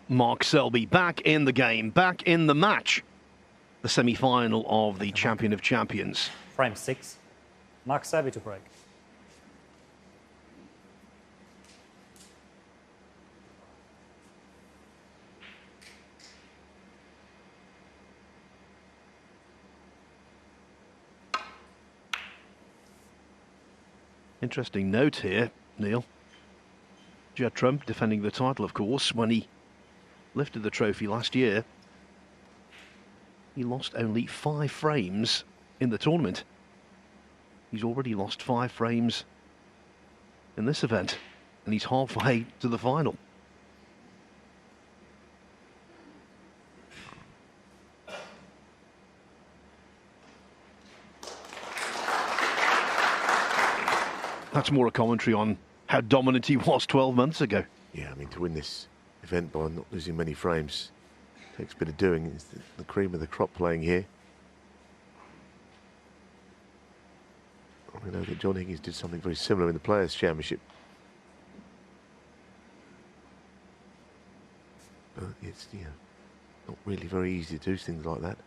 Mark Selby back in the game, back in the match. The semi-final of the Champion of Champions. Frame 6. Mark Selby to break. Interesting note here, Neil. Judd, defending the title, of course, when he lifted the trophy last year, he lost only 5 frames in the tournament. He's already lost 5 frames in this event, and he's halfway to the final. That's more a commentary on how dominant he was 12 months ago. Yeah, I mean, to win this event by not losing many frames takes a bit of doing. It's the cream of the crop playing here. We know that John Higgins did something very similar in the Players' Championship. But it's, you know, not really very easy to do things like that.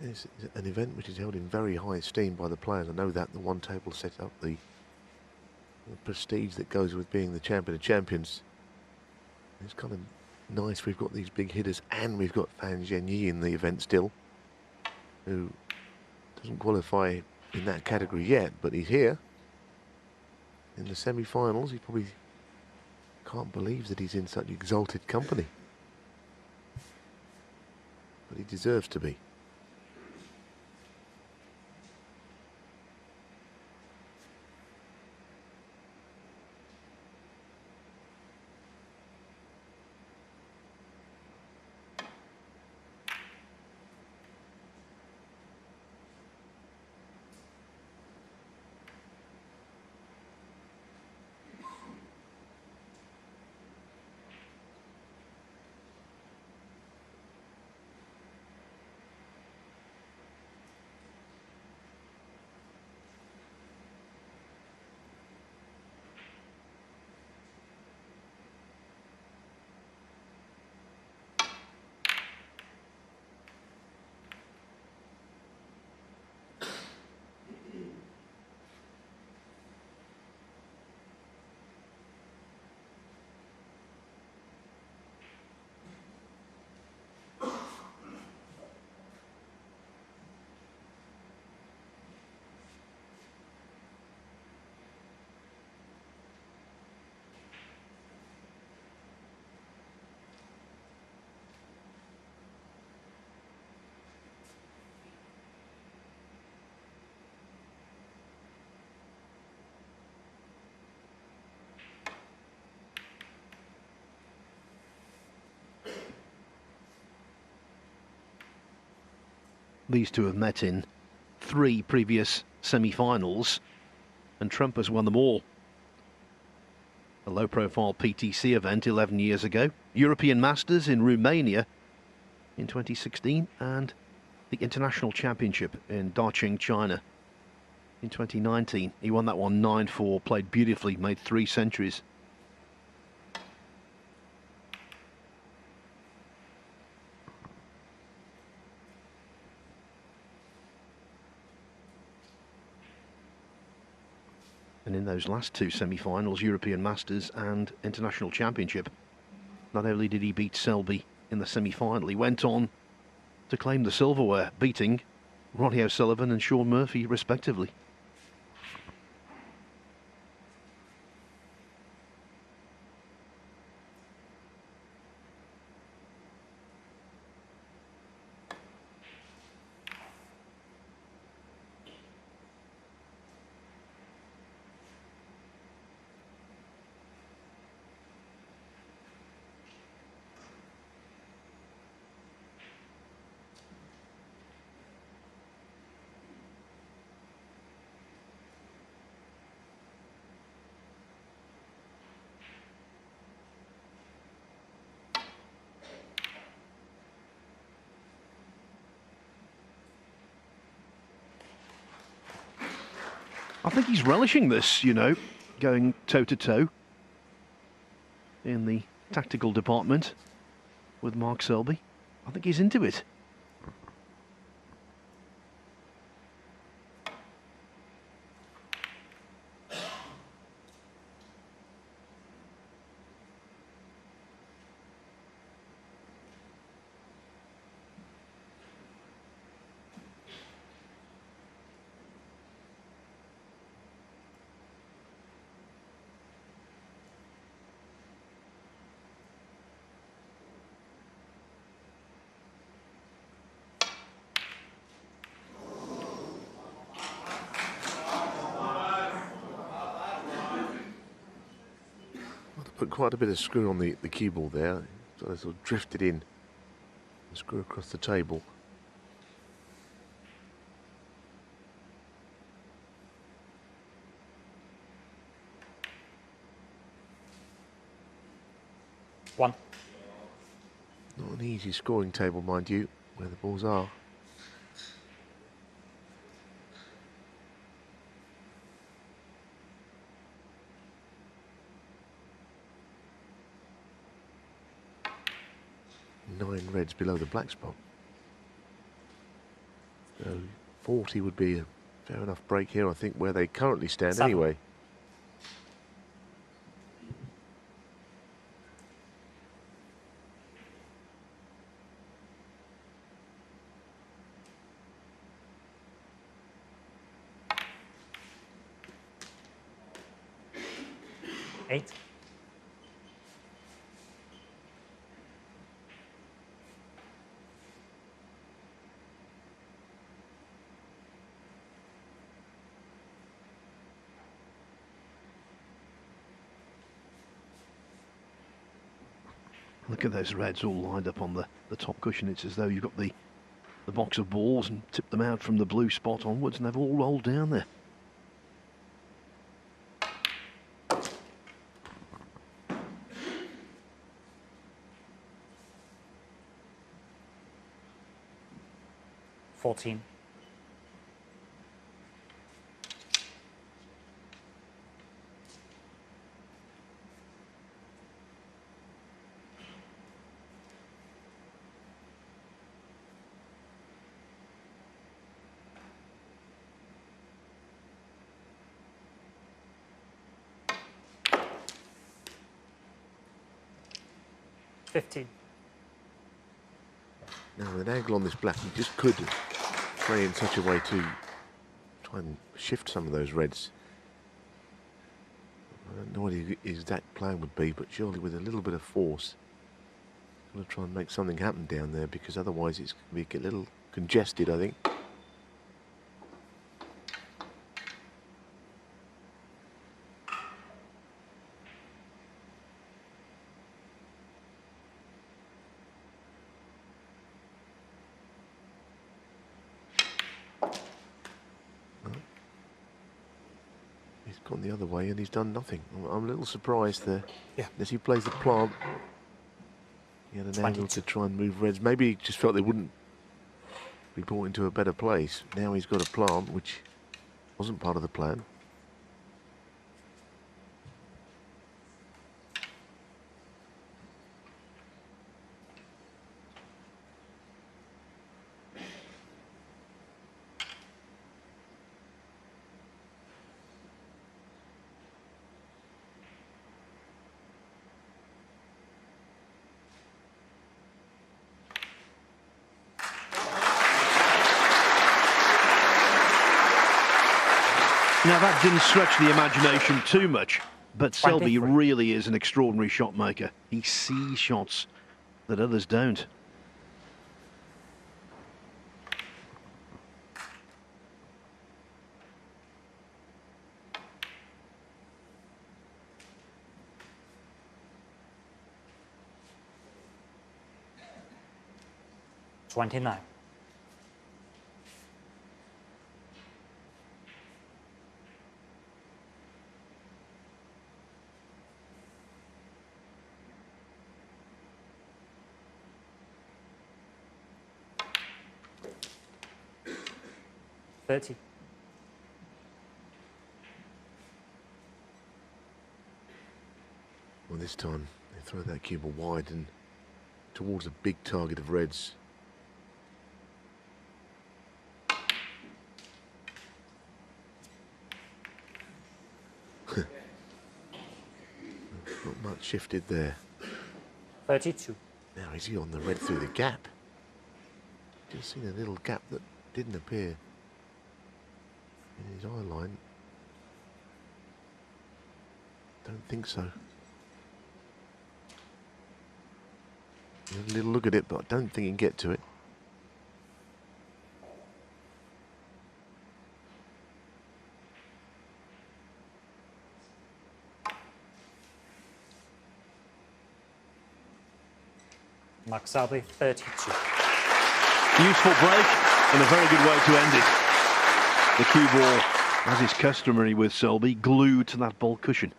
It's an event which is held in very high esteem by the players. I know that the one table set up the prestige that goes with being the champion of champions. It's kind of nice we've got these big hitters, and we've got Fan Zhenyi in the event still, who doesn't qualify in that category yet, but he's here in the semi-finals. He probably can't believe that he's in such exalted company, but he deserves to be. These two have met in 3 previous semi-finals, and Trump has won them all. A low-profile PTC event 11 years ago, European Masters in Romania in 2016, and the International Championship in Daqing, China in 2019. He won that one 9-4, played beautifully, made 3 centuries. And in those last 2 semi-finals, European Masters and International Championship, not only did he beat Selby in the semi-final, he went on to claim the silverware, beating Ronnie O'Sullivan and Sean Murphy respectively. I think he's relishing this, you know, going toe-to-toe in the tactical department with Mark Selby. I think he's into it. Put quite a bit of screw on the cue ball there. So it sort of drifted in and screw across the table. One. Not an easy scoring table, mind you, where the balls are. Nine reds below the black spot. So 40 would be a fair enough break here, I think, where they currently stand. Seven. Anyway. Eight. Look at those reds all lined up on the top cushion. It's as though you've got the box of balls and tip them out from the blue spot onwards, and they've all rolled down there. $14. $15. Now, with an angle on this black, he just could play in such a way to try and shift some of those reds. I don't know what his exact plan would be, but surely with a little bit of force, going to try and make something happen down there, because otherwise it's going to get a little congested, I think. He's gone the other way and he's done nothing. I'm a little surprised there. Yeah. As he plays the plant, he had an angle to try and move reds. Maybe he just felt they wouldn't be brought into a better place. Now he's got a plant, which wasn't part of the plan. Now that didn't stretch the imagination too much, but Selby 23. really is an extraordinary shot maker. He sees shots that others don't. $29. $30. Well, this time they throw that cue ball wide and towards a big target of reds. Not much shifted there. 32. Now is he on the red through the gap? Just seen a little gap that didn't appear in his eye line. Don't think so. A little look at it, but I don't think he can get to it. Mark Selby, 32. Useful break and a very good way to end it. The cue ball, as is customary with Selby, glued to that ball cushion.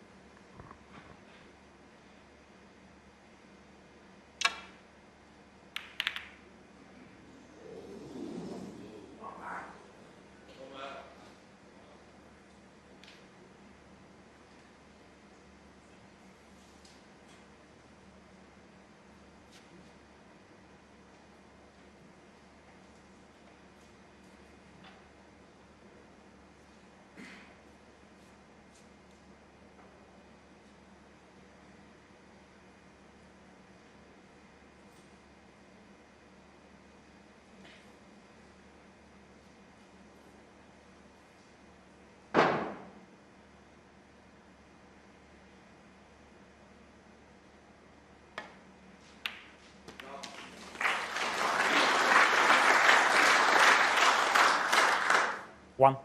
One.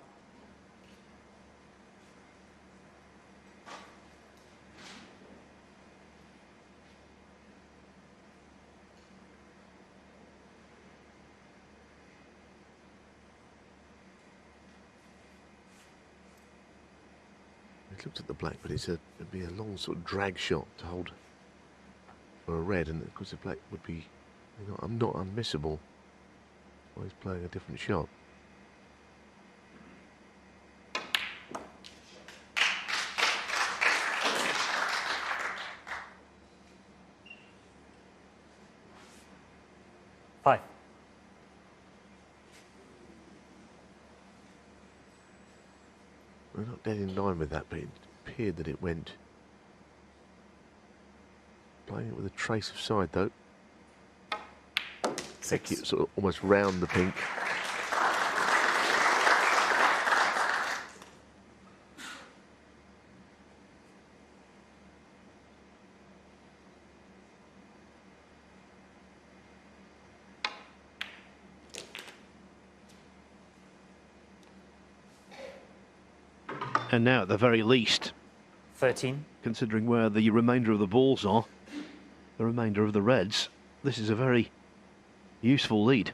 He looked at the black, but it'd be a long sort of drag shot to hold for a red, and of course the black would be, I'm not unmissable. Well, he's playing a different shot. Five. We're not dead in line with that, but it appeared that it went. Playing it with a trace of side though. Six. Keep sort of almost round the pink. And now, at the very least, 13. considering where the remainder of the balls are, the remainder of the reds, this is a very useful lead.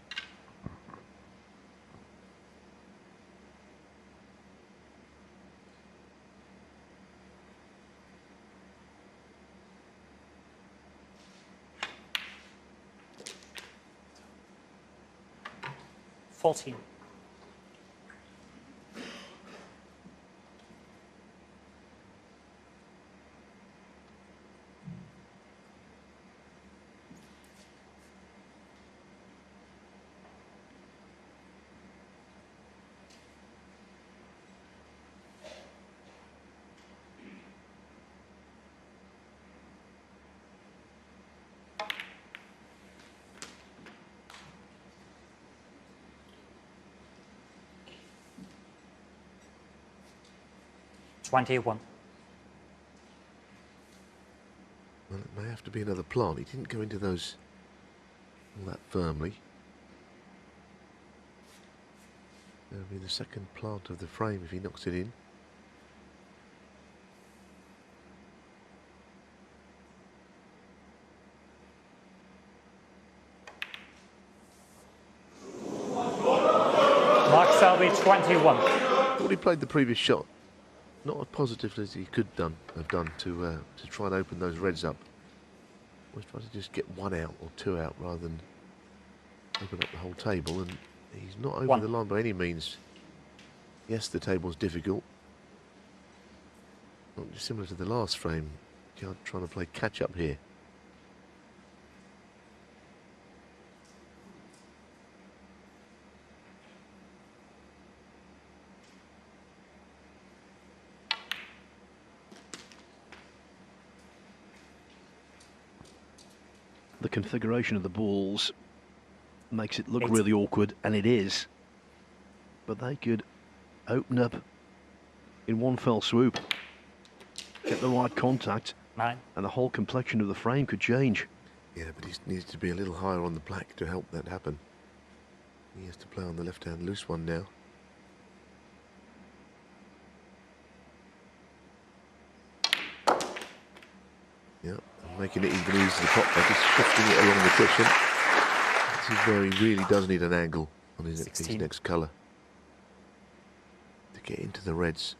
$14. 21. Well, it may have to be another plant. He didn't go into those all that firmly. That'll be the second plant of the frame if he knocks it in. Mark Selby, 21. Thought he played the previous shot not as positive as he could have done to try and open those reds up. Always try to just get one out or two out rather than open up the whole table, and he's not over One. the line by any means. Yes, the table's difficult. Not dissimilar to the last frame. Judd trying to play catch up here. The configuration of the balls makes it look 8. really awkward, and it is. But they could open up in one fell swoop, get the right contact, 9. and the whole complexion of the frame could change. Yeah, but he needs to be a little higher on the black to help that happen. He has to play on the left-hand loose one now. Yeah, making it even easier to pop by just shifting it along the cushion. This is where he really does need an angle on his 16. next colour to get into the reds.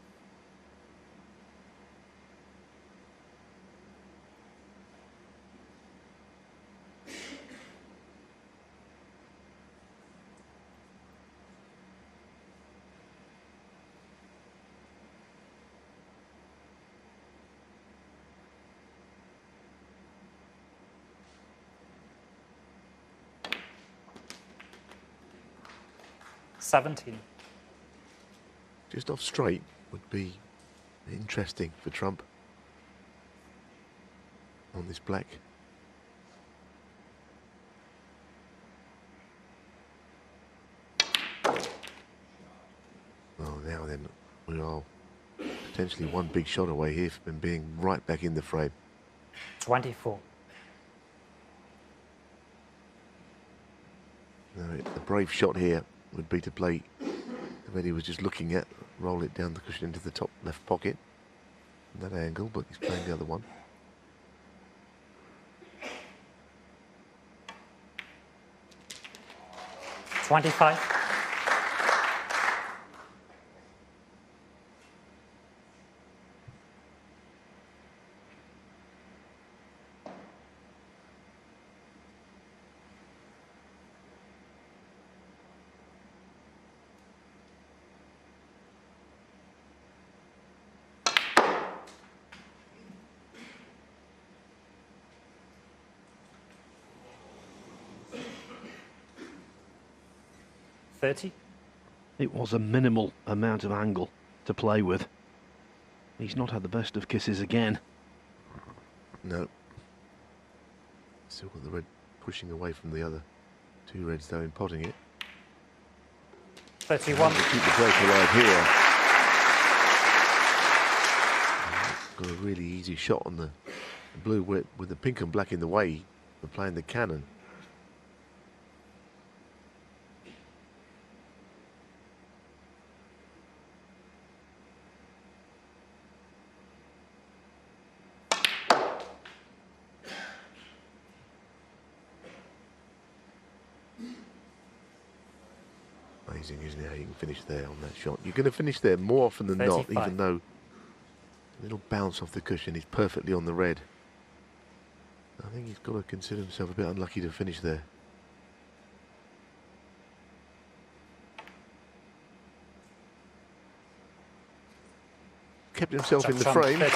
$17. Just off straight would be interesting for Trump on this black. Well, now then, we are potentially one big shot away here from being right back in the frame. 24. No, the brave shot here would be to play the red he was just looking at, roll it down the cushion into the top left pocket. That angle, but he's playing the other one. $25. $30. It was a minimal amount of angle to play with. He's not had the best of kisses again. No. Still got the red pushing away from the other two reds though in potting it. 31. To keep the break alive here. Got a really easy shot on the blue with the pink and black in the way for playing the cannon. Amazing, isn't it, how you can finish there on that shot. You're going to finish there more often than not, 35. even though a little bounce off the cushion is perfectly on the red. I think he's got to consider himself a bit unlucky to finish there. Kept himself in the frame. 35.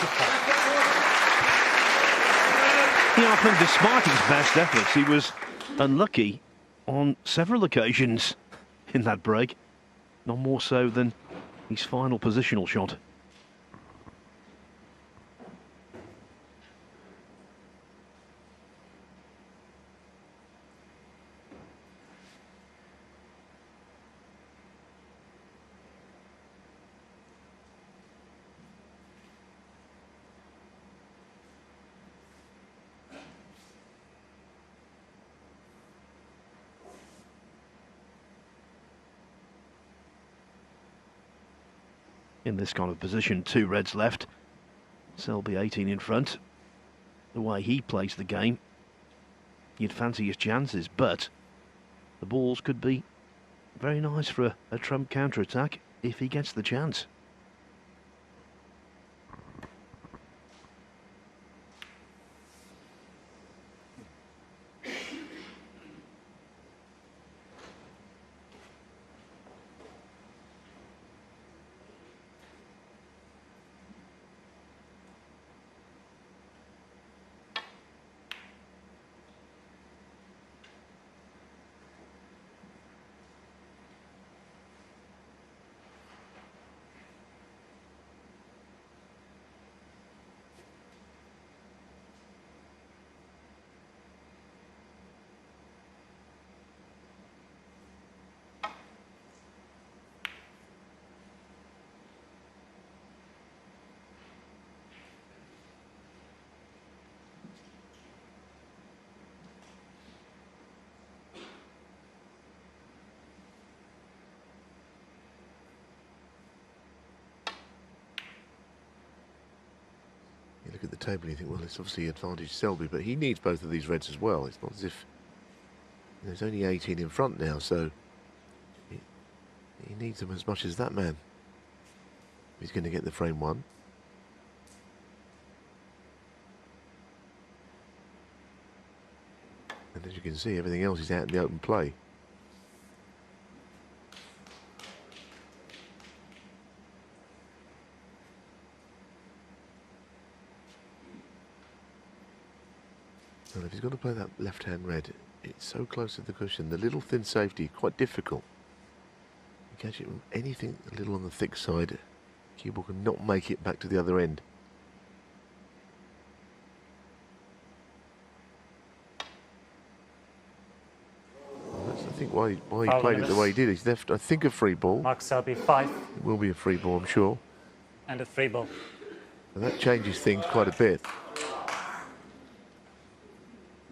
Yeah, I think despite his best efforts, he was unlucky on several occasions in that break. Not more so than his final positional shot. In this kind of position, two reds left. Selby 18 in front. The way he plays the game, you'd fancy his chances, but the balls could be very nice for a Trump counter-attack if he gets the chance. look at the table and you think, well, it's obviously advantage Selby, but he needs both of these reds as well. It's not as if there's only 18 in front now, so he needs them as much as that man. He's going to get the frame one. And as you can see, everything else is out in the open play. And if he's got to play that left-hand red, it's so close to the cushion. The little thin safety, quite difficult. You catch it with anything a little on the thick side, cue ball can not make it back to the other end. Well, that's, I think, why he played it the way he did. He's left, I think, a free ball. Mark Selby 5. It will be a free ball, I'm sure. And a free ball. And that changes things quite a bit.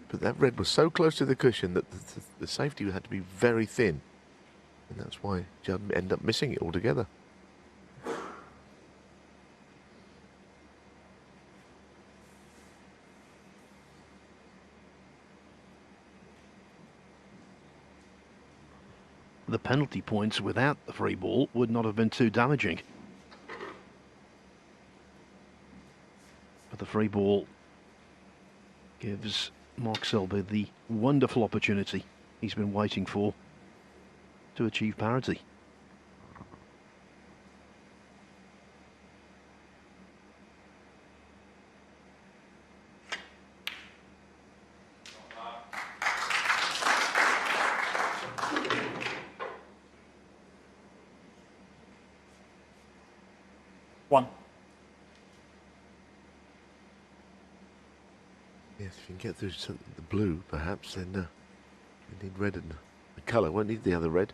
But that red was so close to the cushion that the safety had to be very thin. And that's why Judd ended up missing it altogether. The penalty points without the free ball would not have been too damaging. But the free ball gives Mark Selby the wonderful opportunity he's been waiting for to achieve parity. One. Yes, if you can get through to the blue, perhaps, then you need red and the colour. Won't need the other red.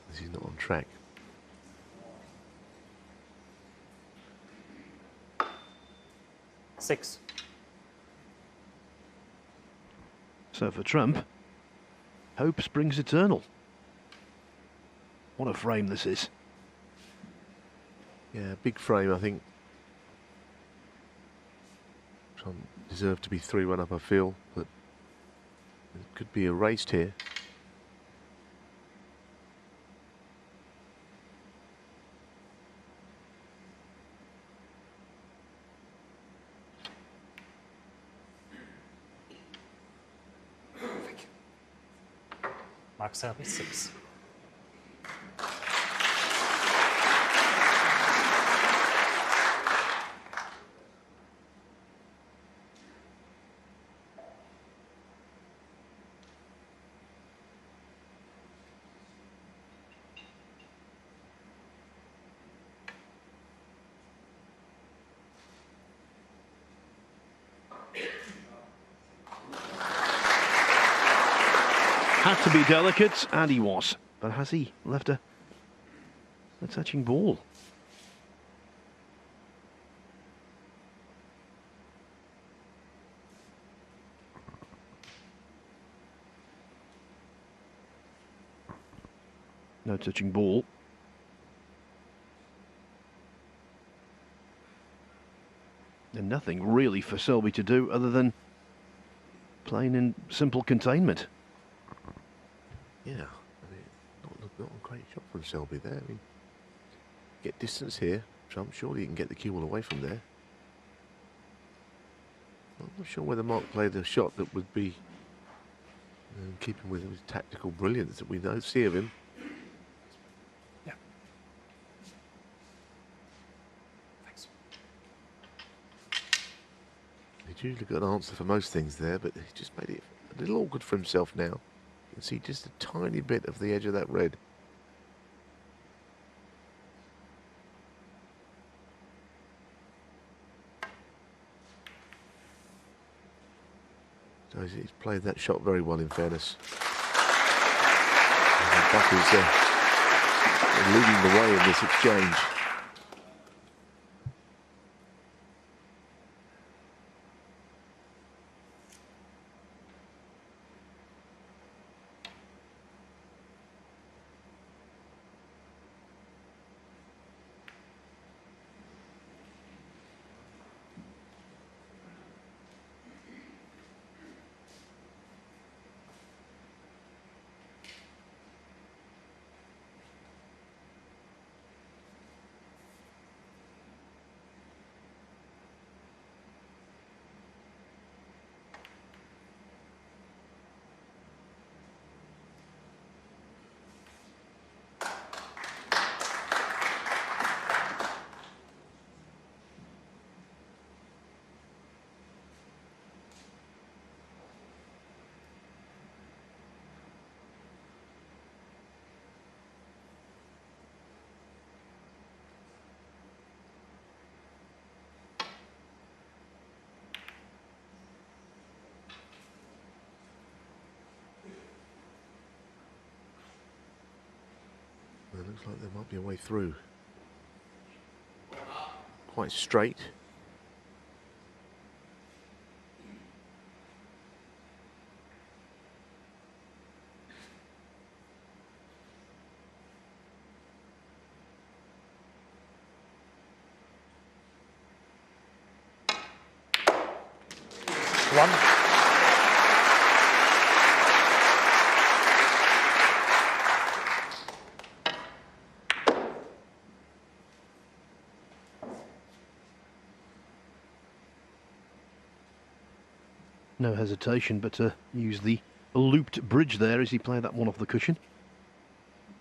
This is not on track. Six. So for Trump, hope springs eternal. What a frame this is. Yeah, big frame, I think. Trump deserved to be 3-1 up, I feel, but it could be erased here. Mark Selby 6. Had to be delicate, and he was. But has he left a touching ball? No touching ball. And nothing really for Selby to do other than playing in simple containment. Yeah, I mean, not a great shot from Selby there. I mean, get distance here. Trump, surely he can get the cue ball away from there. I'm not sure whether Mark played a shot that would be in keeping with his tactical brilliance that we see of him. Yeah. Thanks. He'd usually got an answer for most things there, but he just made it a little awkward for himself now. You can see just a tiny bit of the edge of that red. So he's played that shot very well, in fairness. And Buck is leading the way in this exchange. Looks like there might be a way through. Quite straight. One. No hesitation but to use the looped bridge there as he played that one off the cushion.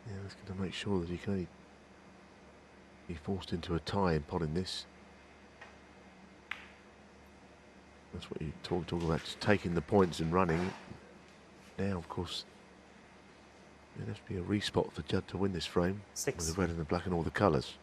Yeah, that's going to make sure that he can only be forced into a tie in potting this. That's what you talk about, just taking the points and running. Now, of course, it has to be a respot for Judd to win this frame. 6. With the red and the black and all the colours.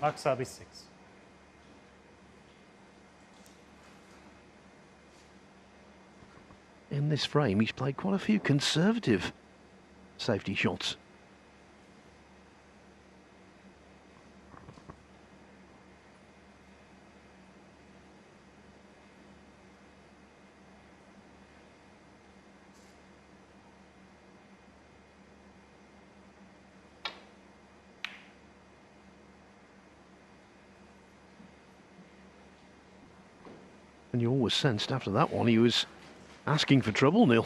Mark Selby 6. In this frame, he's played quite a few conservative safety shots. And you always sensed after that one he was asking for trouble, Neil.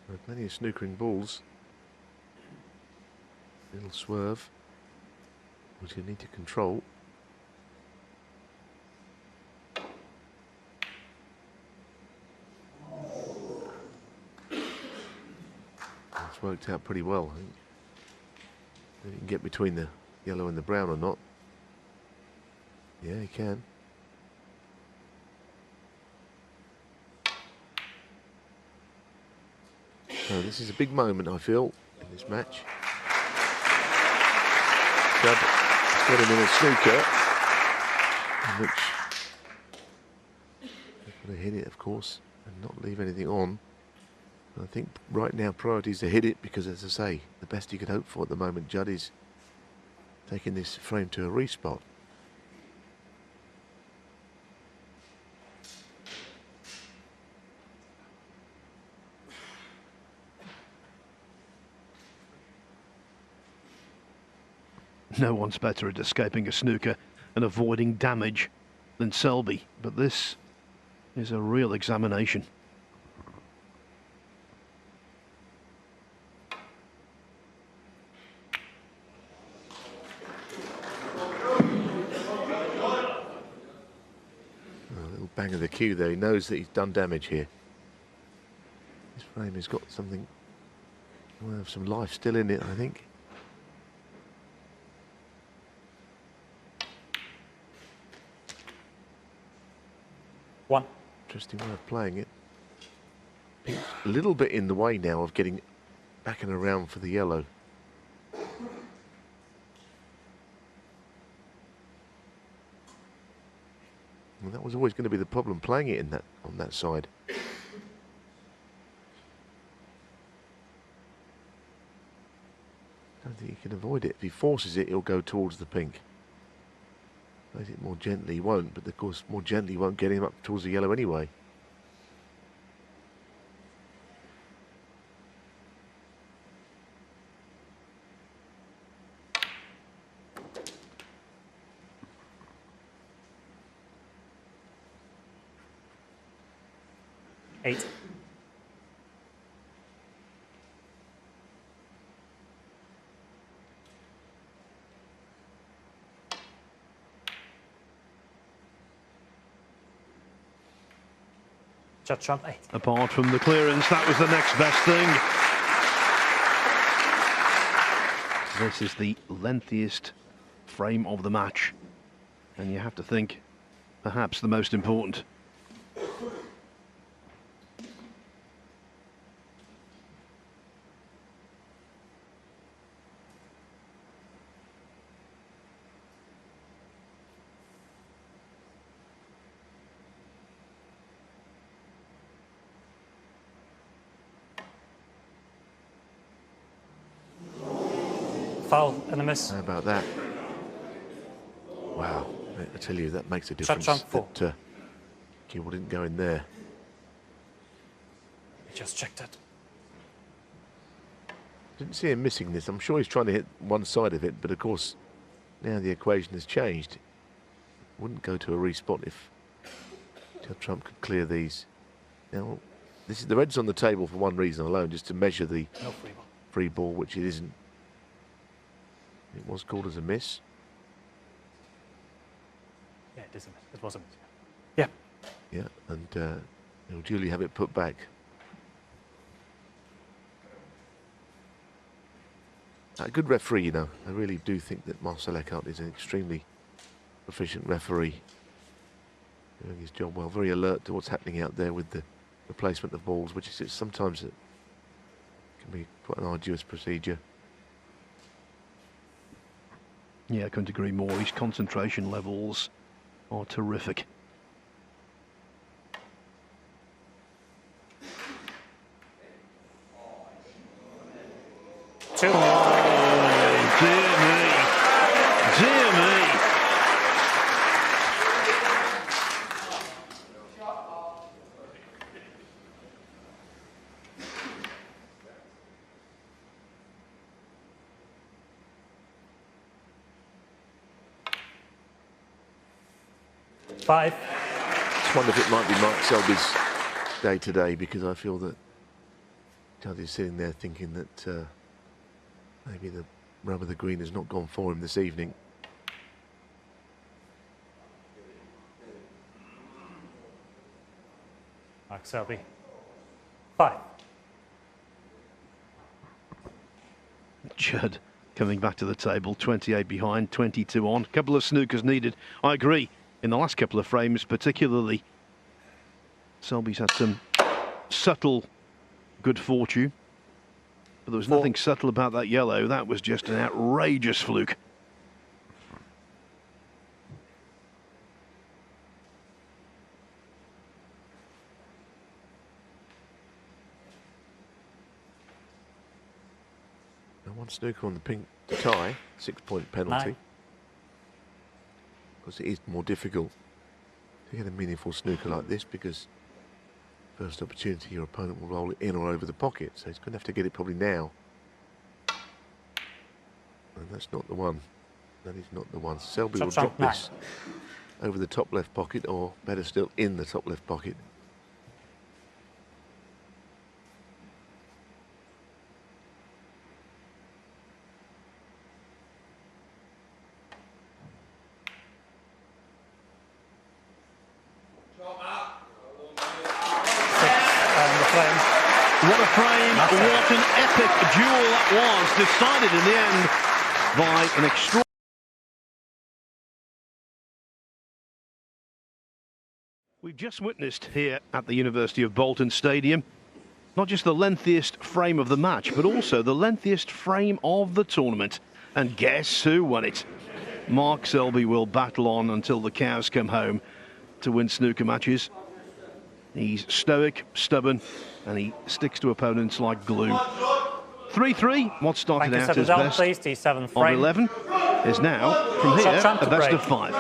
There are plenty of snookering balls. Little swerve, which you need to control. It's worked out pretty well, I think. He can get between the yellow and the brown or not. Yeah, he can. So this is a big moment, I feel, in this match. Judd got him in a snooker, in which he's got to hit it, of course, and not leave anything on. I think right now priority is to hit it because, as I say, the best you could hope for at the moment, Judd, is taking this frame to a respot. No one's better at escaping a snooker and avoiding damage than Selby, but this is a real examination. Bang of the cue there. He knows that he's done damage here. This frame has got something, will have some life still in it, I think. One. Interesting way of playing it. Pink's a little bit in the way now of getting back and around for the yellow. And that was always going to be the problem, playing it in that on that side. I don't think he can avoid it. If he forces it, he'll go towards the pink. Plays it more gently, he won't, but of course more gently won't get him up towards the yellow anyway. Eight. Judd Trump 8. Apart from the clearance, that was the next best thing. This is the lengthiest frame of the match, and you have to think perhaps the most important. Foul and a miss. How about that? Wow, I tell you, that makes a difference. Trump 4. That Gill didn't go in there. He just checked it. Didn't see him missing this. I'm sure he's trying to hit one side of it, but of course, now the equation has changed. Wouldn't go to a respot if Judd Trump could clear these. Now, this is the red's on the table for one reason alone, just to measure the No free ball. free ball, which it isn't. It was called as a miss. Yeah, it is a miss. It was a miss. Yeah. Yeah, and he'll duly have it put back. A good referee, you know. I really do think that Marcel Eckhout is an extremely proficient referee. Doing his job well. Very alert to what's happening out there with the placement of balls, which is sometimes it can be quite an arduous procedure. Yeah, I couldn't agree more. His concentration levels are terrific. Two. Oh, dear me. Dear me. I just wonder if it might be Mark Selby's day today, because I feel that Judd is sitting there thinking that maybe the rub of the green has not gone for him this evening. Mark Selby. 5. Judd coming back to the table, 28 behind, 22 on. Couple of snookers needed. I agree. In the last couple of frames, particularly, Selby's had some subtle good fortune. But there was nothing subtle about that yellow. That was just an outrageous fluke. Now one snooker on the pink to tie, 6-point penalty. 9. Because it is more difficult to get a meaningful snooker like this, because first opportunity your opponent will roll it in or over the pocket, so he's going to have to get it probably now. And that's not the one. That is not the one. Selby will drop this over the top left pocket, or better still, in the top left pocket. What a frame, what an epic duel that was, decided in the end by an extraordinary... We've just witnessed here at the University of Bolton Stadium not just the lengthiest frame of the match, but also the lengthiest frame of the tournament. And guess who won it? Mark Selby will battle on until the cows come home to win snooker matches. He's stoic, stubborn, and he sticks to opponents like glue. 3-3, what started out as best of 11 is now, from here, a best of 5.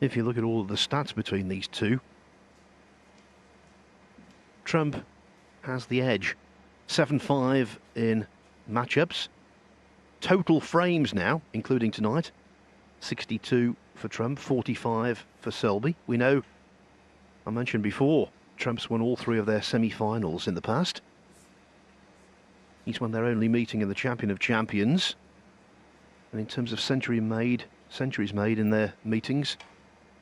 If you look at all of the stats between these two, Trump has the edge. 7-5 in matchups. Total frames now, including tonight, 62 for Trump, 45 for Selby. We know, I mentioned before, Trump's won all three of their semi-finals in the past. He's won their only meeting in the Champion of Champions. And in terms of centuries made in their meetings,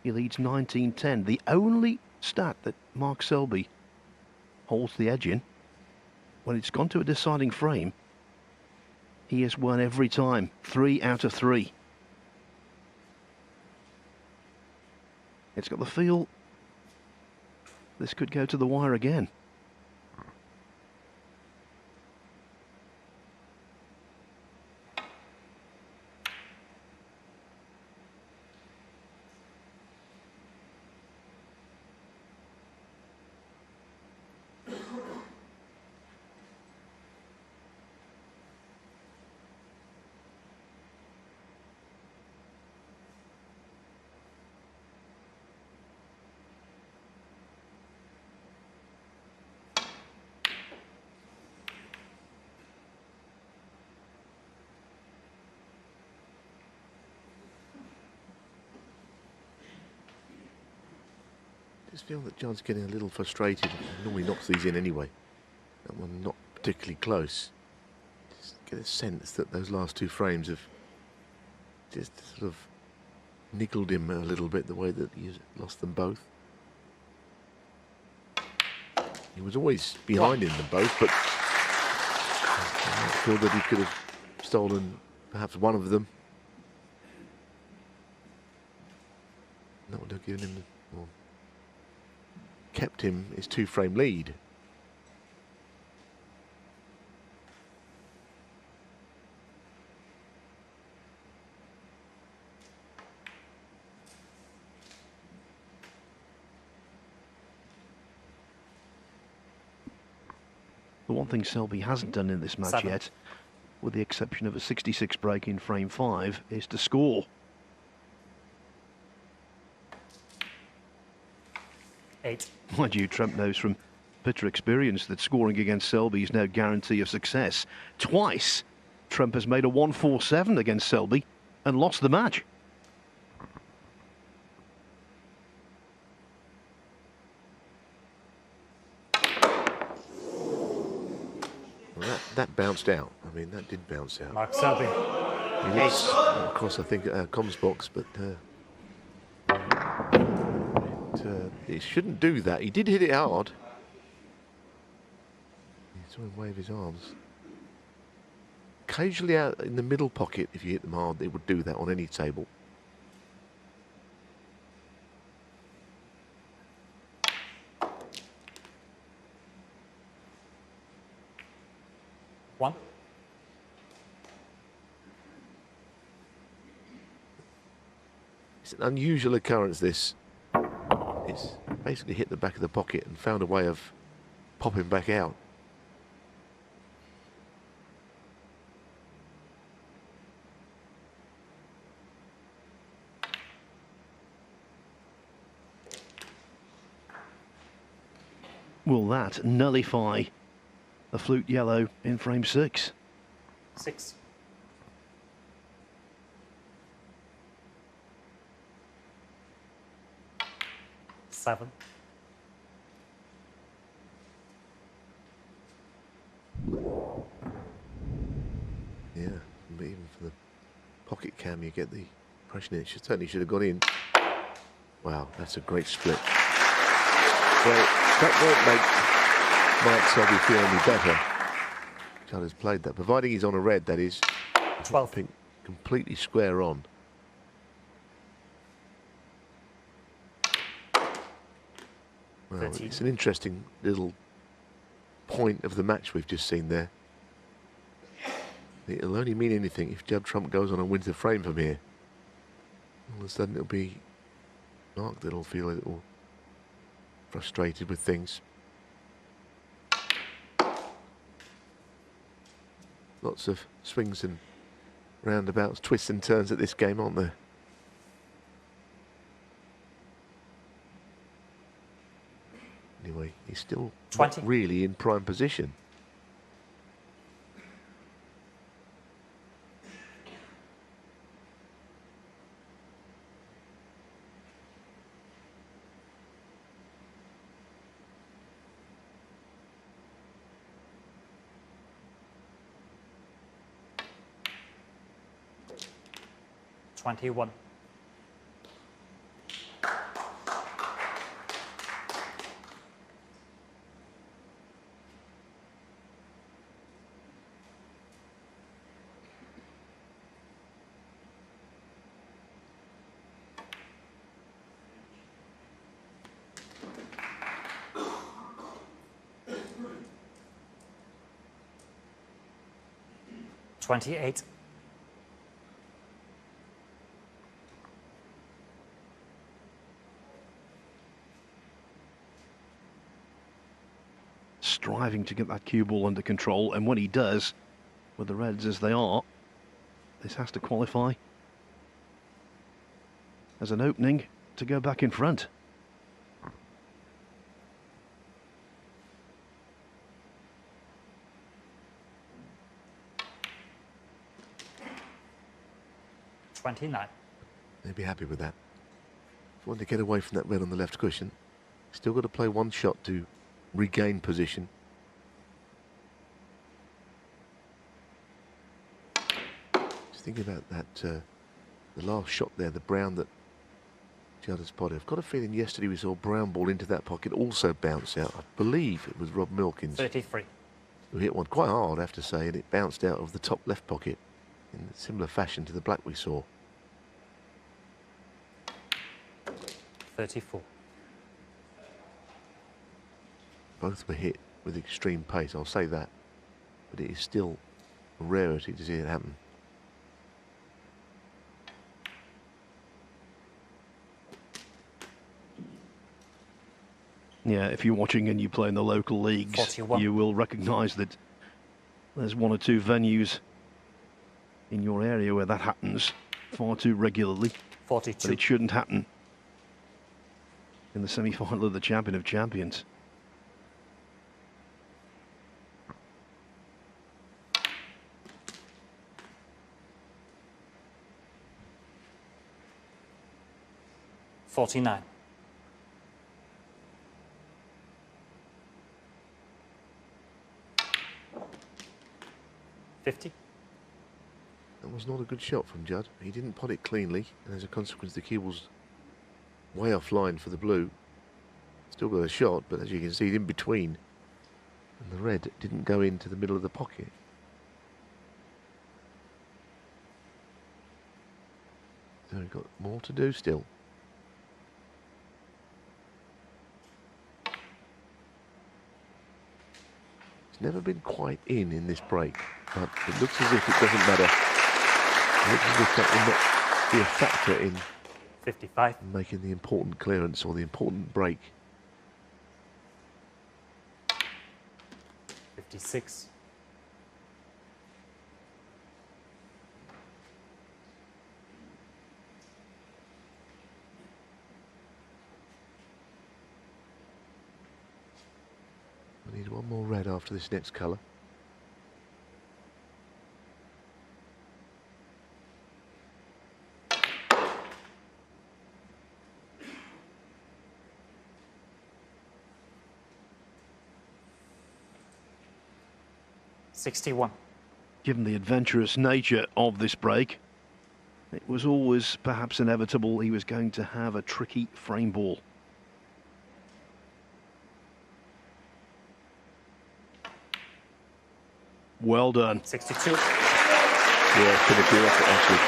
he leads 19-10. The only stat that Mark Selby holds the edge in, when it's gone to a deciding frame, he has won every time, 3 out of 3. It's got the feel this could go to the wire again. I just feel that Judd's getting a little frustrated. He normally knocks these in anyway. That one not particularly close. Just get a sense that those last two frames have just sort of niggled him a little bit, the way that he's lost them both. He was always behind in them both, but I'm not sure that he could have stolen perhaps one of them. That would have given him, or kept him his 2-frame lead. The one thing Selby hasn't done in this match 7. yet, with the exception of a 66 break in frame 5, is to score. 8. Mind you, Trump knows from bitter experience that scoring against Selby is no guarantee of success. Twice, Trump has made a 1-4-7 against Selby and lost the match. Well, that bounced out. I mean, that did bounce out. Mark Selby. He was across, I think, comms box, but he shouldn't do that. He did hit it hard. He saw him wave his arms. Occasionally out in the middle pocket, if you hit them hard, they would do that on any table. One. It's an unusual occurrence, this. It's basically hit the back of the pocket and found a way of popping back out. Will that nullify a flute yellow in frame 6? 6. Seven. Yeah, but even for the pocket cam, you get the impression it certainly should have got in. Wow, that's a great split. Well, that won't make Mark Selby feel any better. Judd has played that, providing he's on a red, that is. 12. Pink completely square on. Well, 13. it's an interesting little point of the match we've just seen there. It'll only mean anything if Judd Trump goes on and wins the frame from here. All of a sudden it'll be Mark that'll feel a little frustrated with things. Lots of swings and roundabouts, twists and turns at this game, aren't there? He's still 20. not really in prime position. $21. $28. Striving to get that cue ball under control, and when he does, with the Reds as they are, this has to qualify as an opening to go back in front. $29. They'd be happy with that. If you want to get away from that red on the left cushion, still got to play one shot to regain position. Just thinking about that, the last shot there, the brown that Judd has spotted. I've got a feeling yesterday we saw a brown ball into that pocket also bounce out. I believe it was Rob Milkins 33. who hit one quite hard, I have to say, and it bounced out of the top left pocket in similar fashion to the black we saw. 34. Both were hit with extreme pace, I'll say that. But it is still a rarity to see it happen. Yeah, if you're watching and you play in the local leagues, 41. you will recognise that there's one or two venues in your area where that happens far too regularly. 42. But it shouldn't happen in the semi-final of the Champion of Champions. $49. $50. That was not a good shot from Judd. He didn't pot it cleanly, and as a consequence the cue was way offline for the blue. Still got a shot, but as you can see, in between. And the red didn't go into the middle of the pocket. So we've got more to do still. It's never been quite in this break, but it looks as if it doesn't matter. It looks as if that will not be a factor in 55. making the important clearance or the important break. 56. We need one more red after this next colour. $61. Given the adventurous nature of this break, it was always perhaps inevitable he was going to have a tricky frame ball. Well done. 62. Yeah, could have been off it actually.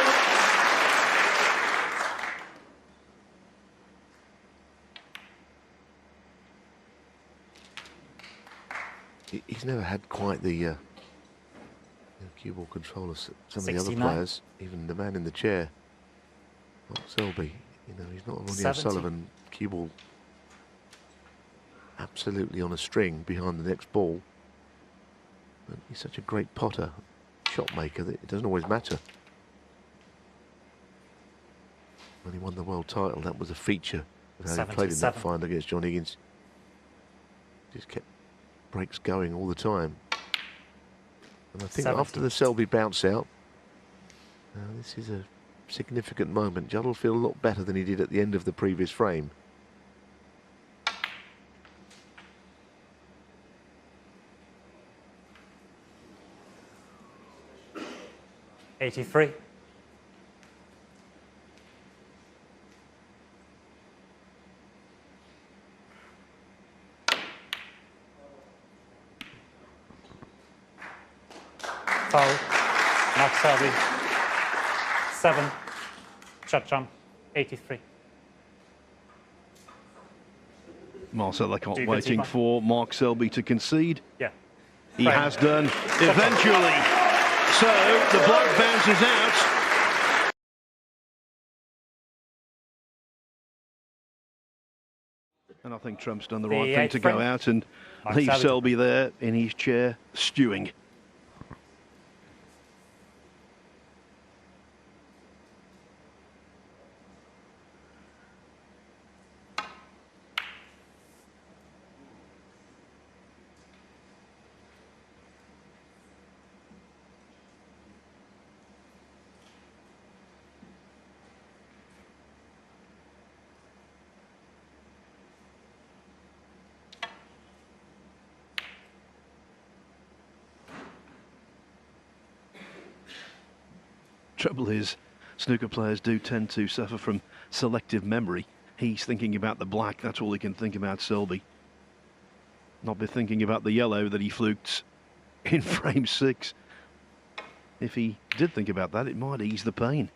He's never had quite the cue ball control of some of the other 69. players, even the man in the chair, like Selby. You know, he's not a Ronnie 70. O'Sullivan cue ball absolutely on a string behind the next ball. But he's such a great potter, shot maker, that it doesn't always matter. When he won the world title, that was a feature of how he played in that 77. final against John Higgins. Just kept breaks going all the time. And I think 70. after the Selby bounce out, this is a significant moment. Judd will feel a lot better than he did at the end of the previous frame. $83. Foul. Mark Selby. 7. Judd jump. 83. Marcel Do Lecomte you waiting concede, for Mark Selby to concede. Yeah. He Frame. has done eventually. So the black bounces out. And I think Trump's done the right The thing eighth to go frame. out and Mark leave Selby. Selby there in his chair stewing. Trouble is, snooker players do tend to suffer from selective memory. He's thinking about the black, that's all he can think about, Selby. Not be thinking about the yellow that he fluked in frame 6. If he did think about that, it might ease the pain.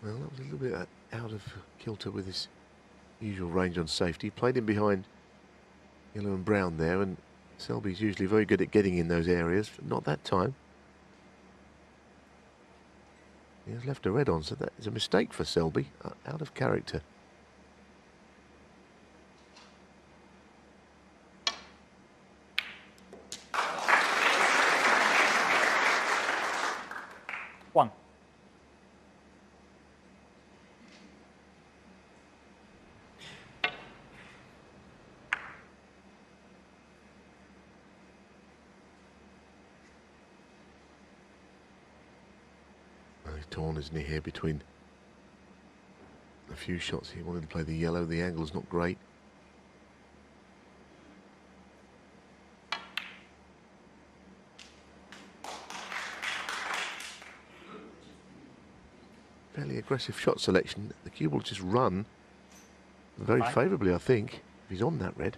Well, that was a little bit out of kilter with his usual range on safety. Played him behind yellow and brown there, and Selby's usually very good at getting in those areas, but not that time. He has left a red on, so that is a mistake for Selby, out of character. One. He's torn, isn't he, here between a few shots. He wanted to play the yellow. The angle's not great. Fairly aggressive shot selection. The cue will just run very favourably, I think, if he's on that red.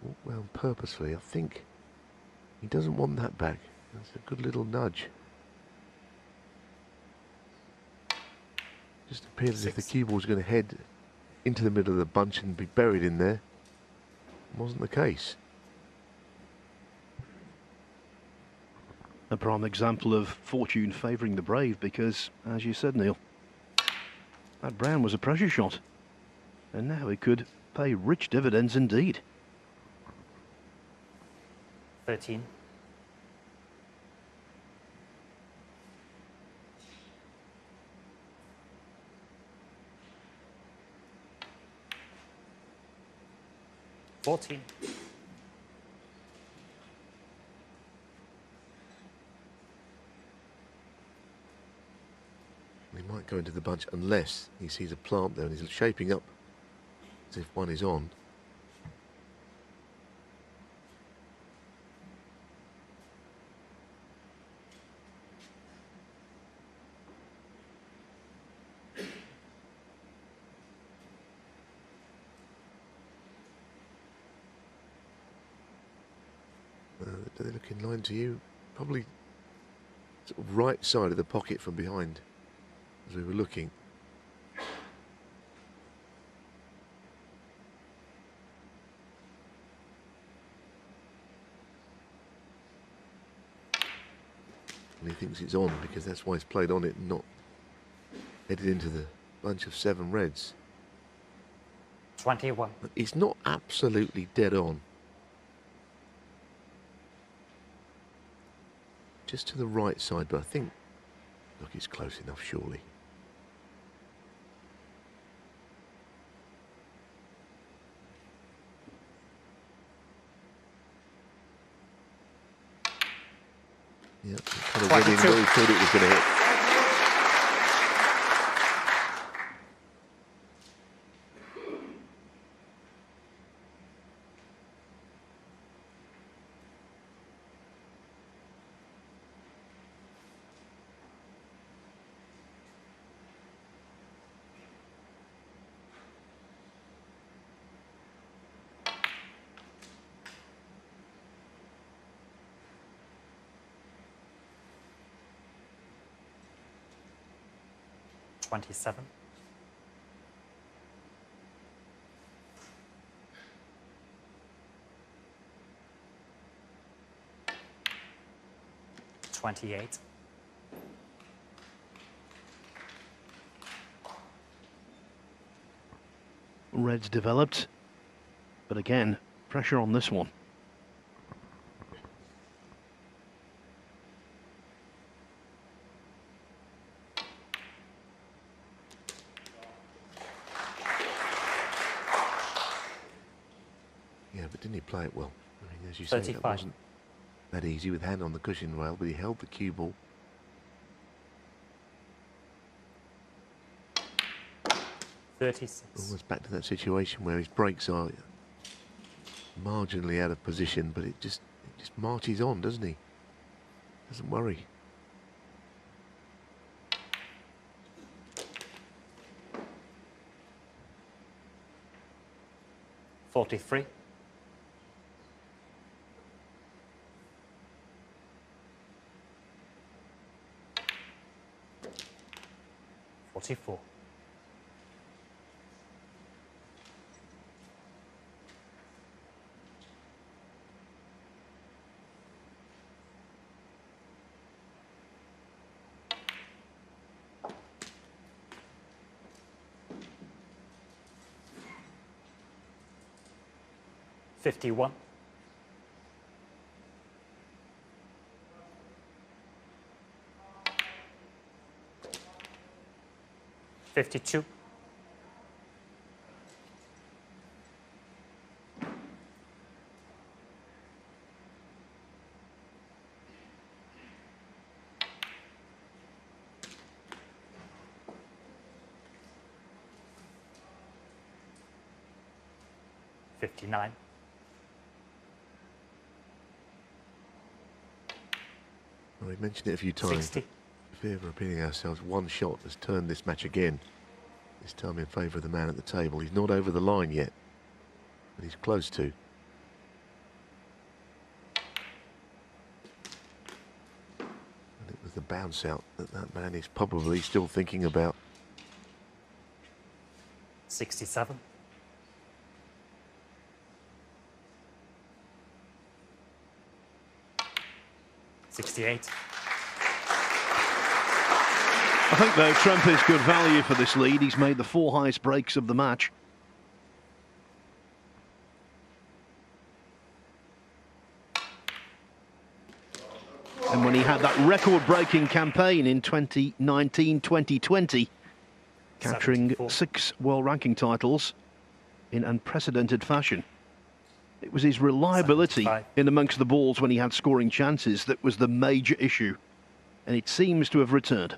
Walk round purposefully. I think he doesn't want that back. That's a good little nudge. Just appeared as if the cue ball was going to head into the middle of the bunch and be buried in there. Wasn't the case. A prime example of fortune favouring the brave because, as you said, Neil, that brown was a pressure shot. And now it could pay rich dividends indeed. 13. 14. He might go into the bunch unless he sees a plant there and he's shaping up as if one is on. Do they look in line to you? Probably sort of right side of the pocket from behind as we were looking. And he thinks it's on because that's why he's played on it and not headed into the bunch of 7 reds. 21. But it's not absolutely dead on. Just to the right side, but I think, look, it's close enough, surely. Yeah, kind of went in where he thought it was going to hit. $27. $28. Reds developed, but again, pressure on this one. Yeah, but didn't he play it well? I mean, as you say, that 35. wasn't that easy with hand on the cushion rail, but he held the cue ball. 36. Almost back to that situation where his brakes are marginally out of position, but it just marches on, doesn't he? Doesn't worry. $43. $44. $51. $52. $59. Well, we mentioned it a few times. 60. For fear of repeating ourselves, one shot has turned this match again. This time in favour of the man at the table. He's not over the line yet, but he's close to. And it was the bounce out that man is probably still thinking about. 67. $68. I think, though, Trump is good value for this lead. He's made the 4 highest breaks of the match. And when he had that record-breaking campaign in 2019-2020, capturing 74. 6 world ranking titles in unprecedented fashion. It was his reliability 75. in amongst the balls when he had scoring chances that was the major issue. And it seems to have returned.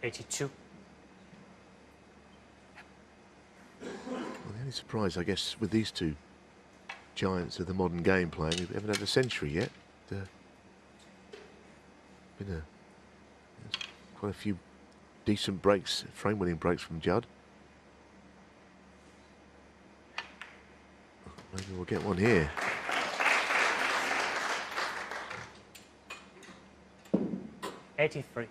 $82. Well, the only surprise, I guess, with these two giants of the modern game playing, we haven't had a century yet. Been quite a few decent breaks, frame-winning breaks from Judd. Maybe we'll get one here. $83.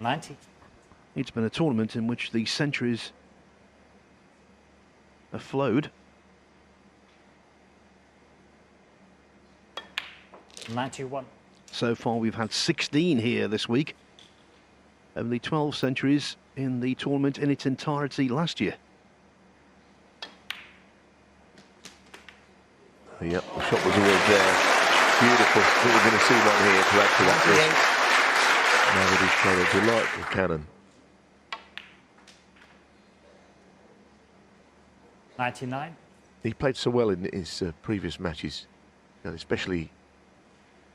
$90. It's been a tournament in which the centuries have flowed. 91. So far we've had 16 here this week. Only 12 centuries in the tournament in its entirety last year. Yep, the shot was always there. Beautiful. I think we're going to see one here to add to that list. Now that he's played a delightful cannon. 99. He played so well in his previous matches, especially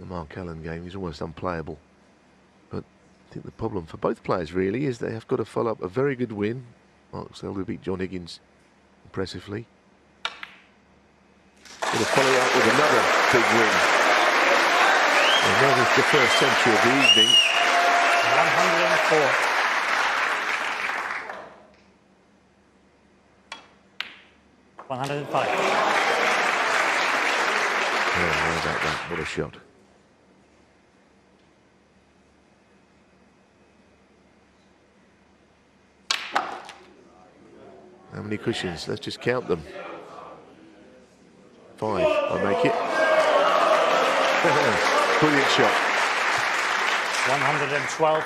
the Mark Allen game. He's almost unplayable. But I think the problem for both players really is they have got to follow up a very good win. Mark Selby beat John Higgins impressively. Got to follow up with another big win. And that was the first century of the evening. 104. $105. Oh, how about that? What a shot. How many cushions? Let's just count them. 5. I make it. Brilliant shot. 112.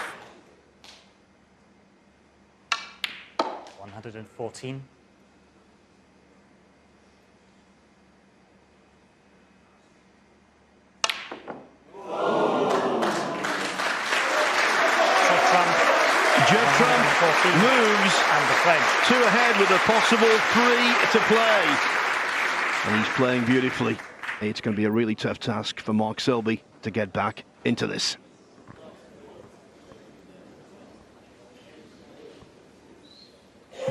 114. Judd Trump moves and the frame. 2 ahead with a possible 3 to play. And he's playing beautifully. It's going to be a really tough task for Mark Selby to get back into this.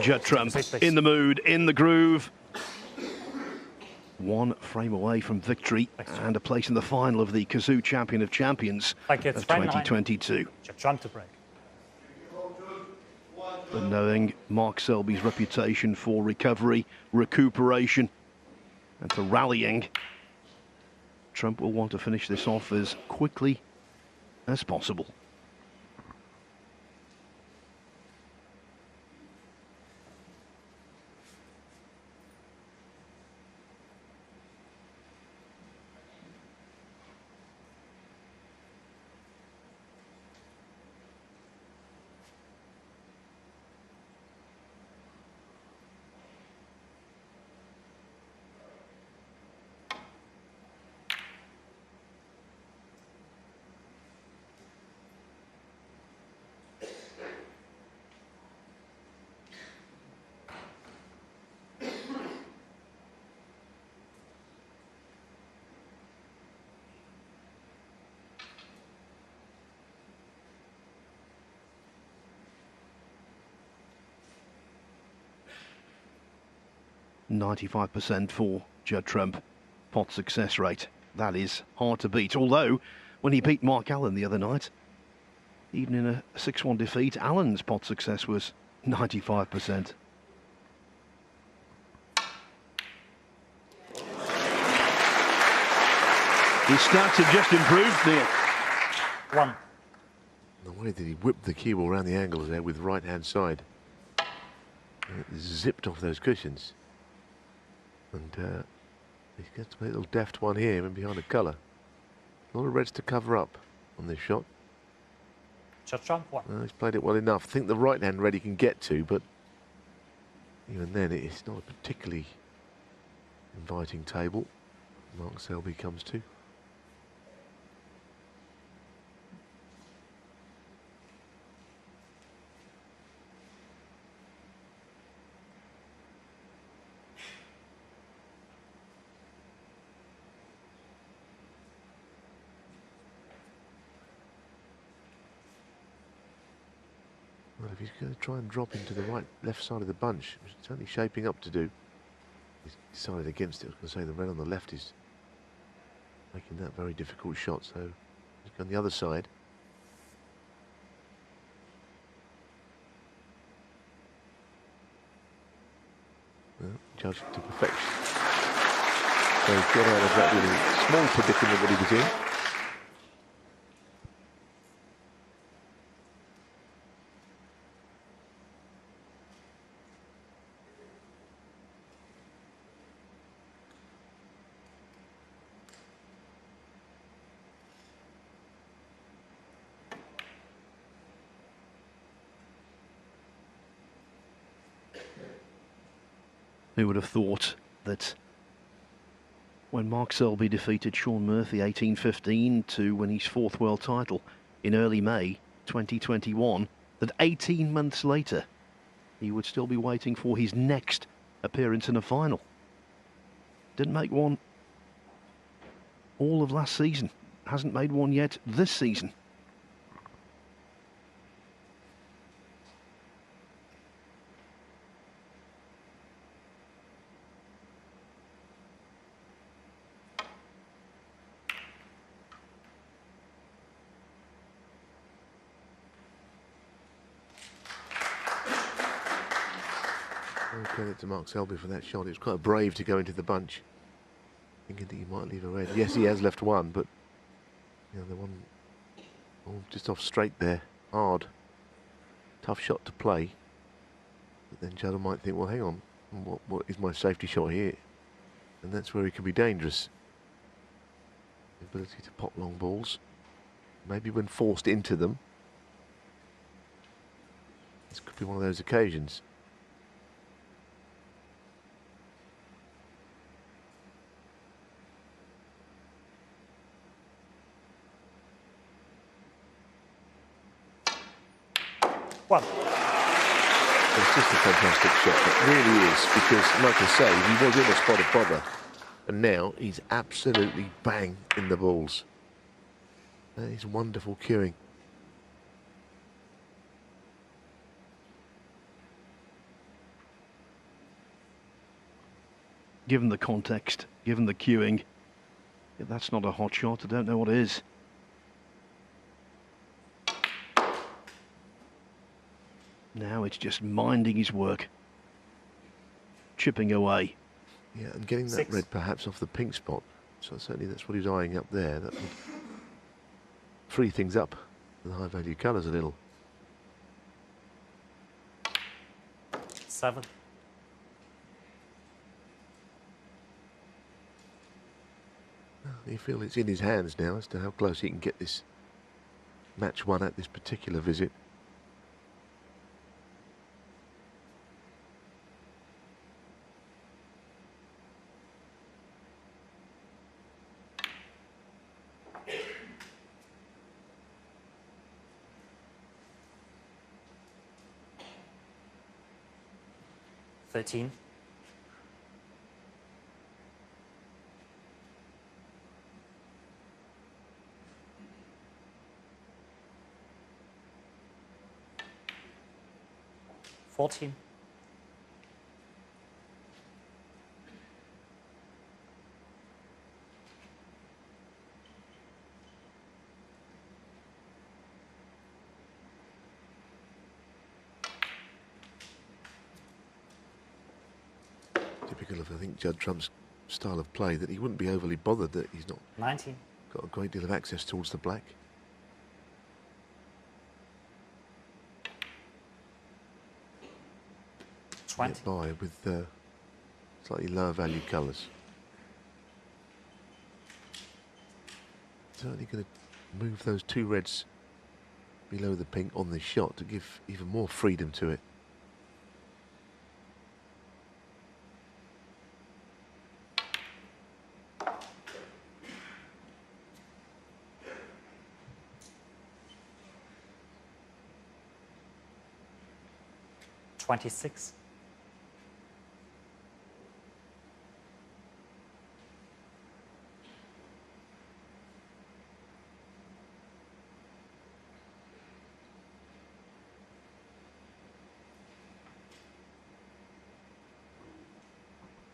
Judd Trump in the mood, in the groove. 1 frame away from victory and a place in the final of the Kazoo Champion of Champions of 2022. Judd Trump to break. But knowing Mark Selby's reputation for recovery, recuperation and for rallying, Trump will want to finish this off as quickly as possible. .95% for Judd Trump. Pot success rate. That is hard to beat. Although, when he beat Mark Allen the other night, even in a 6-1 defeat, Allen's pot success was 95%. His stats have just improved, Neil. 1. The way that he whipped the cue ball around the angles there with right-hand side. It zipped off those cushions. And he's got to make a little deft one here and behind a colour. A lot of reds to cover up. on this shot. Judd Trump 1. He's played it well enough. I think the right hand red he can get to, but even then it's not a particularly inviting table Mark Selby comes to. Well, if he's going to try and drop into the left side of the bunch, which it's only shaping up to do, he's decided against it. I was going to say the red on the left is making that very difficult shot, so he's gone the other side. Well, judged to perfection. So he's got out of that really small predicament that he was in. Who would have thought that when Mark Selby defeated Sean Murphy 18-15 to win his 4th world title in early May 2021, that 18 months later he would still be waiting for his next appearance in a final. Didn't make one all of last season, hasn't made one yet this season. Credit to Mark Selby for that shot. It was quite brave to go into the bunch, thinking that he might leave a red. Yes, he has left one, but you know, the one just off straight there, hard, tough shot to play. But then Judd might think, well, hang on, what is my safety shot here? And that's where he can be dangerous. The ability to pop long balls, maybe when forced into them. This could be one of those occasions. One. It's just a fantastic shot, it really is, because, like I say, he was in a spot of bother, and now he's absolutely bang in the balls. That is wonderful cueing. Given the context, given the cueing, if that's not a hot shot, I don't know what is. Now it's just minding his work, chipping away. Yeah, and getting that 6. red perhaps off the pink spot. So certainly that's what he's eyeing up there. That would free things up for the high value colours a little. 7. You feel it's in his hands now as to how close he can get this match won at this particular visit. Thirteen. 14. 'Typical of, I think, Judd Trump's style of play, that he wouldn't be overly bothered that he's not 19. got a great deal of access towards the black. Get by with slightly lower value colours. Certainly going to move those two reds below the pink on this shot to give even more freedom to it. $26.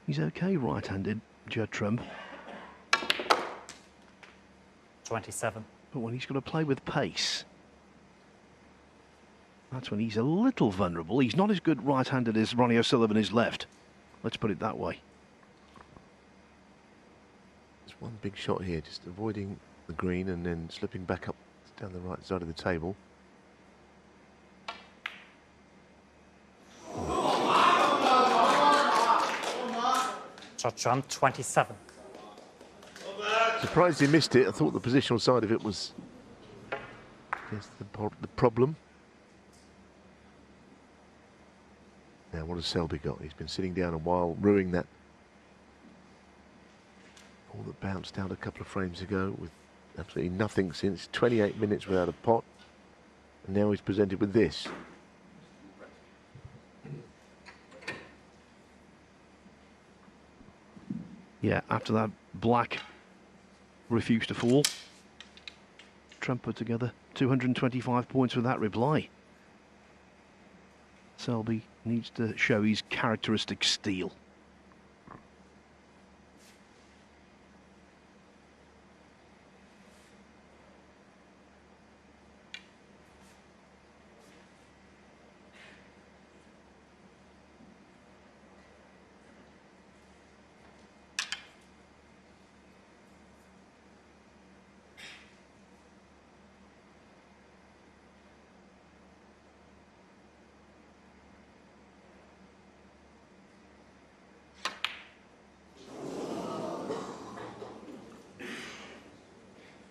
He's okay right-handed, Judd Trump. 27. But when he's got to play with pace, that's when he's a little vulnerable. He's not as good right-handed as Ronnie O'Sullivan is left. Let's put it that way. There's one big shot here, just avoiding the green and then slipping back up down the right side of the table. Judd Trump, 27. Surprised he missed it. I thought the positional side of it was the problem. Now, what has Selby got? He's been sitting down a while, ruining that ball that bounced out a couple of frames ago with absolutely nothing since. 28 minutes without a pot. And now he's presented with this. Yeah, after that black refused to fall, Trump put together 225 points with that reply. Selby needs to show his characteristic steel.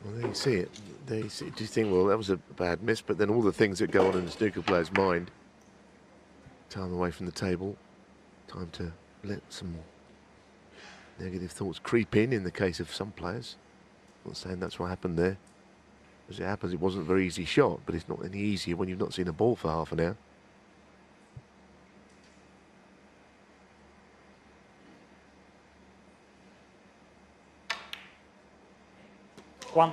Well, there you see it. There you see, do you think, well, that was a bad miss, but then all the things that go on in the snooker player's mind. Time away from the table. Time to let some negative thoughts creep in the case of some players. Not saying that's what happened there. As it happens, it wasn't a very easy shot, but it's not any easier when you've not seen a ball for half an hour. One.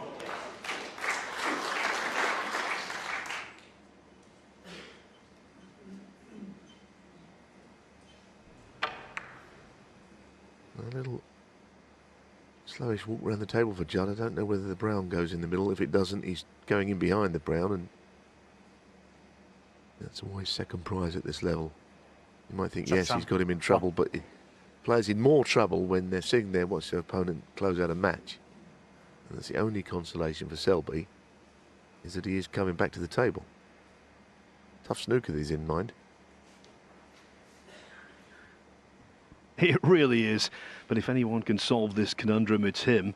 A little slowish walk around the table for Judd. I don't know whether the brown goes in the middle. If it doesn't, he's going in behind the brown, and that's always second prize at this level. You might think, yes, he's got him in trouble, but it players in more trouble when they're sitting there watching their opponent close out a match. And that's the only consolation for Selby, is that he is coming back to the table. Tough snooker that he's in mind. It really is. But if anyone can solve this conundrum, it's him.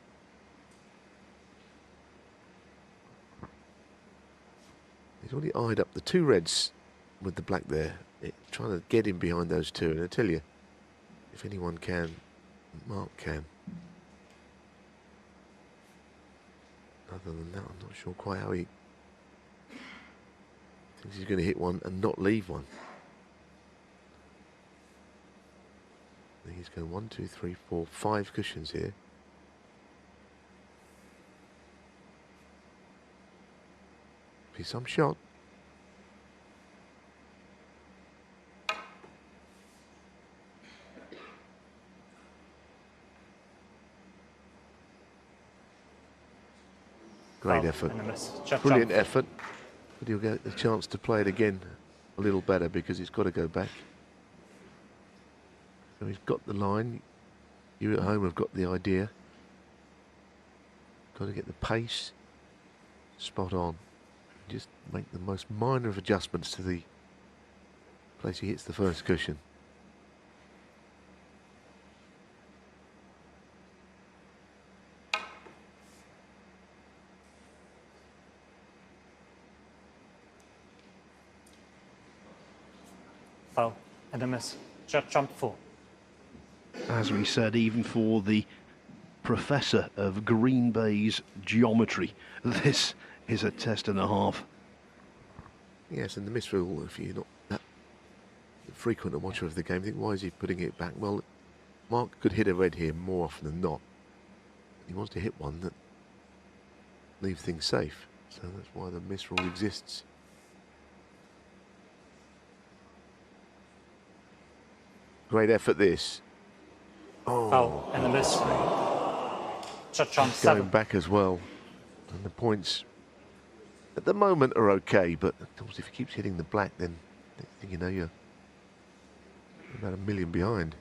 He's already eyed up the two reds with the black there, trying to get him behind those two. And I tell you, if anyone can, Mark can. Other than that, I'm not sure quite how he thinks he's going to hit one and not leave one. I think he's going 1, 2, 3, 4, 5 cushions here. Be some shot. Great effort. Brilliant effort. But he'll get a chance to play it again a little better because he's got to go back. So he's got the line. You at home have got the idea. Got to get the pace spot on. Just make the most minor of adjustments to the place he hits the first cushion. Foul and a miss. Judd jumped 4. As we said, even for the professor of Green Bay's geometry, this is a test and a half. Yes, and the miss rule, if you're not that frequent a watcher of the game, think, why is he putting it back? Well, Mark could hit a red here more often than not. He wants to hit one that leaves things safe. So that's why the miss rule exists. Great effort, this. Oh, Foul and a miss. Judd jumped going 7. back as well. And the points at the moment are okay, but of course if he keeps hitting the black, then next thing you know, you're about a million behind.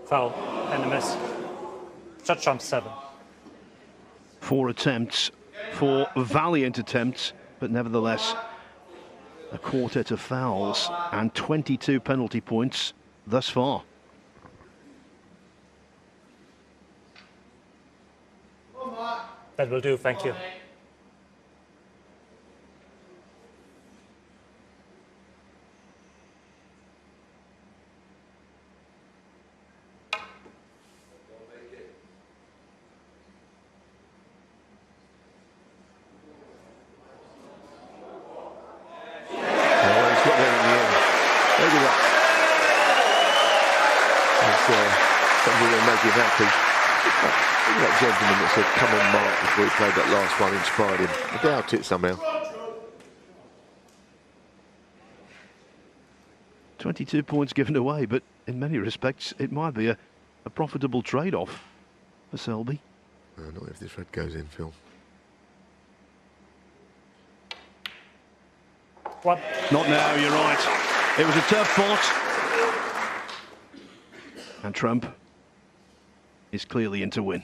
Foul and a miss. Judd jumped 7. 4 attempts, 4 valiant attempts, but nevertheless a quartet of fouls and 22 penalty points thus far. That will do, thank you. Something that'll make him happy. That gentleman that said, "Come on, Mark," before he played that last one, inspired him. I doubt it somehow. 22 points given away, but in many respects it might be a profitable trade-off for Selby. Not if this red goes in, Phil. 1. Not now, you're right. It was a tough pot. And Trump is clearly in to win.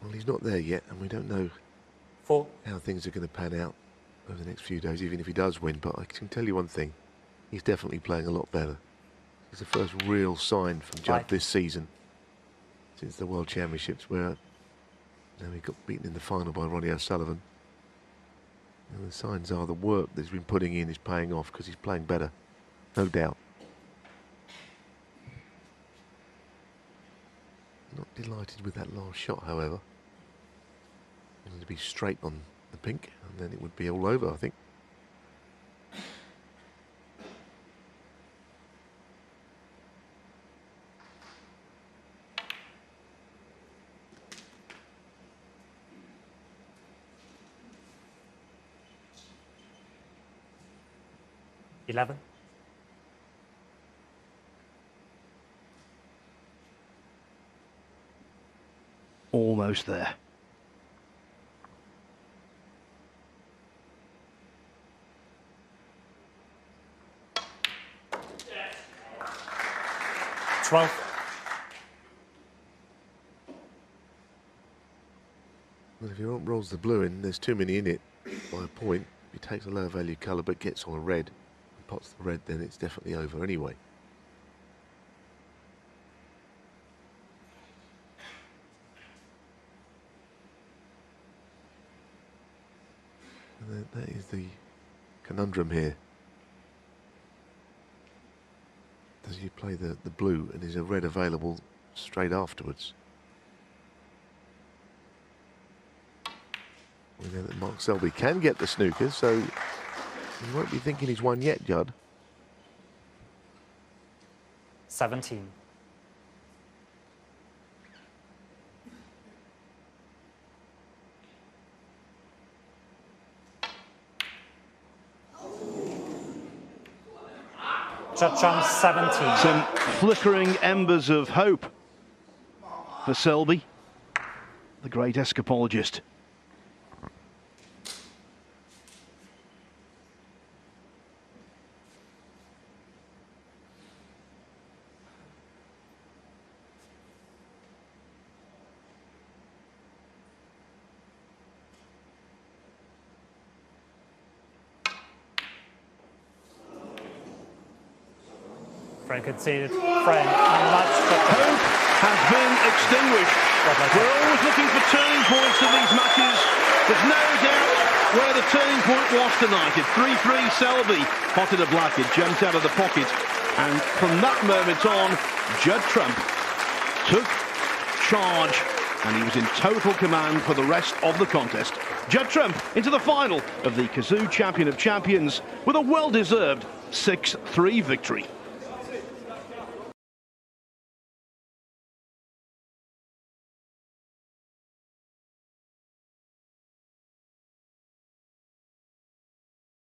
Well, he's not there yet, and we don't know 4. how things are going to pan out over the next few days, even if he does win. But I can tell you one thing, he's definitely playing a lot better. It's the first real sign from Judd 5. this season since the World Championships, where he got beaten in the final by Ronnie O'Sullivan. And the signs are the work that he's been putting in is paying off because he's playing better, no doubt. Not delighted with that last shot, however. Wanted to be straight on the pink, and then it would be all over, I think. $11. Almost there. $12. Well, if he rolls the blue in, there's too many in it by a point. If he takes a lower value colour but gets on a red, and pots the red, then it's definitely over anyway. And that is the conundrum here. Does he play the blue, and is a red available straight afterwards? We know that Mark Selby can get the snooker, so he won't be thinking he's won yet, Judd. 17. Judd Trump 17. Some flickering embers of hope for Selby, the great escapologist. Frank conceded. Frank, much Hope has been extinguished. We're always looking for turning points in these matches. There's no doubt where the turning point was tonight. At 3-3, Selby potted a black. It jumped out of the pocket. And from that moment on, Judd Trump took charge. And he was in total command for the rest of the contest. Judd Trump into the final of the Kazoo Champion of Champions with a well-deserved 6-3 victory.